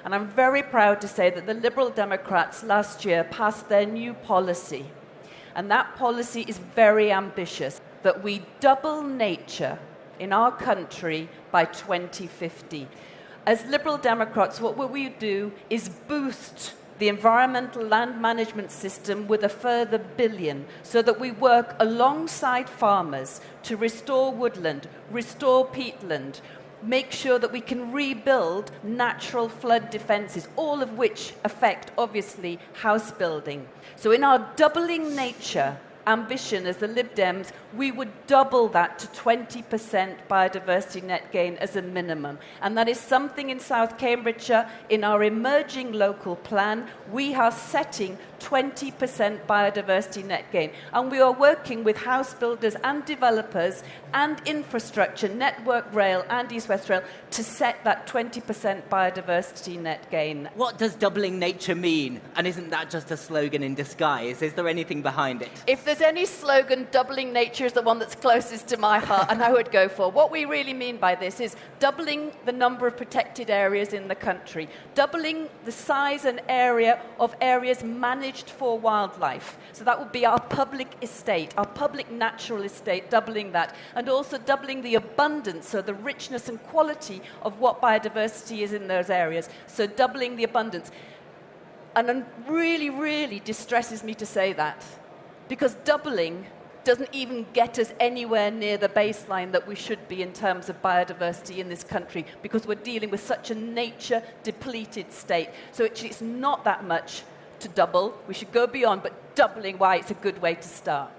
And I'm very proud to say that the Liberal Democrats last year passed their new policy. And that policy is very ambitious, that we double nature in our country by 2050. As Liberal Democrats, what we do is boost the environmental land management system with a further $1 billion, so that we work alongside farmers to restore woodland, restore peatland, make sure that we can rebuild natural flood defences, all of which affect, obviously, house building. So in our doubling nature ambition as the Lib Dems, we would double that to 20% biodiversity net gain as a minimum. And that is something in South Cambridgeshire, in our emerging local plan, we are setting 20% biodiversity net gain. And we are working with house builders and developers and infrastructure, Network Rail and East West Rail, to set that 20% biodiversity net gain. What does doubling nature mean? And isn't that just a slogan in disguise? Is there anything behind it? If there's any slogan, doubling nature is the one that's closest to my heart, and I would go for. What we really mean by this is doubling the number of protected areas in the country, doubling the size and area of areas managed for wildlife. So that would be our public estate, our public natural estate, doubling that, and also doubling the abundance, so the richness and quality of what biodiversity is in those areas. So doubling the abundance. And it really, really distresses me to say that, because doubling doesn't even get us anywhere near the baseline that we should be in terms of biodiversity in this country, because we're dealing with such a nature-depleted state. So it's not that much to double. We should go beyond, but doubling, why, it's a good way to start.